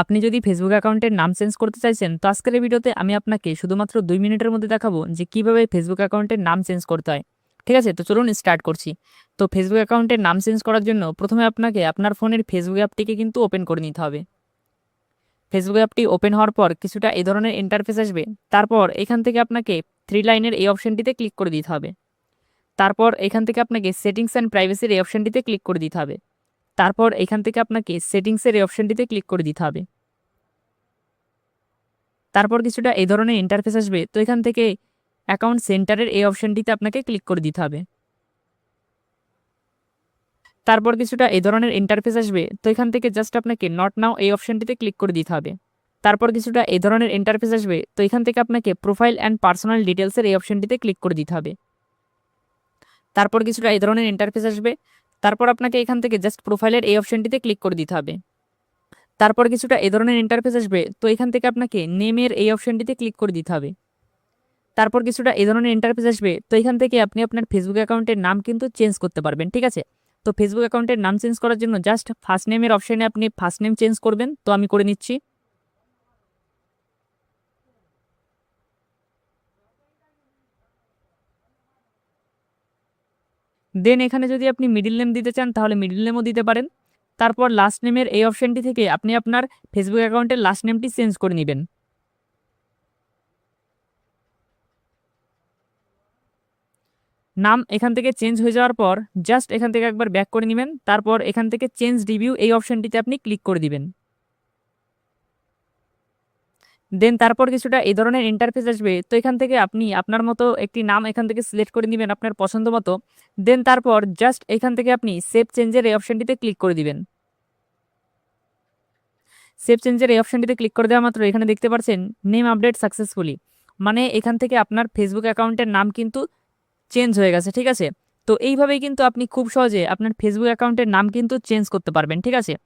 আপনি যদি ফেসবুক অ্যাকাউন্টের নাম চেঞ্জ করতে চাইছেন, তো আজকের এই ভিডিওতে আমি আপনাকে শুধুমাত্র ২ মিনিটের মধ্যে দেখাবো যে কিভাবে ফেসবুক অ্যাকাউন্টের নাম চেঞ্জ করতে হয়। ঠিক আছে? তো চলুন স্টার্ট করছি। তো ফেসবুক অ্যাকাউন্টের নাম চেঞ্জ করার জন্য প্রথমে আপনাকে আপনার ফোনের ফেসবুক অ্যাপটিকে কিন্তু ওপেন করে নিতে হবে। ফেসবুক অ্যাপটি ওপেন হওয়ার পর কিছুটা এই ধরনের ইন্টারফেস আসবে। তারপর এখান থেকে আপনাকে 3 লাইনের এই অপশনটিতে ক্লিক করে দিতে হবে। তারপর এখান থেকে আপনাকে সেটিংস অ্যান্ড প্রাইভেসির এই অপশনটিতে ক্লিক করে দিতে হবে। তারপর এখান থেকে আপনাকে সেটিংসের এই অপশনটিতে ক্লিক করে দিতে হবে। তারপর কিছুটা এই ধরনের ইন্টারফেস আসবে। তো এখান থেকে অ্যাকাউন্ট সেন্টারের এই অপশনটিতে আপনাকে ক্লিক করে দিতে হবে। তারপর কিছুটা এই ধরনের ইন্টারফেস আসবে। তো এখান থেকে জাস্ট আপনাকে নট নাও এই অপশনটিতে ক্লিক করে দিতে হবে। তারপর কিছুটা এই ধরনের ইন্টারফেস আসবে। তো এখান থেকে আপনাকে প্রোফাইল অ্যান্ড পার্সোনাল ডিটেলসের এই অপশনটিতে ক্লিক করে দিতে হবে। তারপর কিছুটা এই ধরনের ইন্টারফেস আসবে। তারপর আপনাকে এখান থেকে জাস্ট প্রোফাইলের এই অপশনটিতে ক্লিক করে দিতে হবে। তারপর কিছুটা এই ধরনের ইন্টারফেস আসবে। তো এখান থেকে আপনাকে নেমের এই অপশনটিতে ক্লিক করে দিতে হবে। তারপর কিছুটা এই ধরনের ইন্টারফেস আসবে। তো এখান থেকে আপনি আপনার ফেসবুক অ্যাকাউন্টের নাম কিন্তু চেঞ্জ করতে পারবেন। ঠিক আছে? তো ফেসবুক অ্যাকাউন্টের নাম চেঞ্জ করার জন্য জাস্ট ফার্স্ট নেমের অপশনে আপনি ফার্স্ট নেম চেঞ্জ করবেন। তো আমি করে নিচ্ছি। দেন এখানে যদি আপনি মিডল নেম দিতে চান তাহলে মিডল নেমও দিতে পারেন। তারপর লাস্ট নেমের এই অপশনটি থেকে আপনি আপনার ফেসবুক অ্যাকাউন্টের লাস্ট নেমটি চেঞ্জ করে নেবেন। নাম এখান থেকে চেঞ্জ হয়ে যাওয়ার পর জাস্ট এখান থেকে একবার ব্যাক করে নেবেন। তারপর এখান থেকে চেঞ্জ রিভিউ এই অপশনটিতে আপনি ক্লিক করে দিবেন। দেন তারপর কিছুটা এই ধরনের ইন্টারফেস আসবে। তো এখান থেকে আপনি আপনার মতো একটি নাম এখান থেকে সিলেক্ট করে নেবেন আপনার পছন্দ মতো। দেন তারপর জাস্ট এখান থেকে আপনি সেভ চেঞ্জের এই অপশনটিতে ক্লিক করে দিবেন। সেভ চেঞ্জের এই অপশনটিতে ক্লিক করে দেওয়া মাত্র এখানে দেখতে পাচ্ছেন নেম আপডেট সাকসেসফুলি, মানে এখান থেকে আপনার ফেসবুক অ্যাকাউন্টের নাম কিন্তু চেঞ্জ হয়ে গেছে। ঠিক আছে? তো এইভাবেই কিন্তু আপনি খুব সহজে আপনার ফেসবুক অ্যাকাউন্টের নাম কিন্তু চেঞ্জ করতে পারবেন। ঠিক আছে?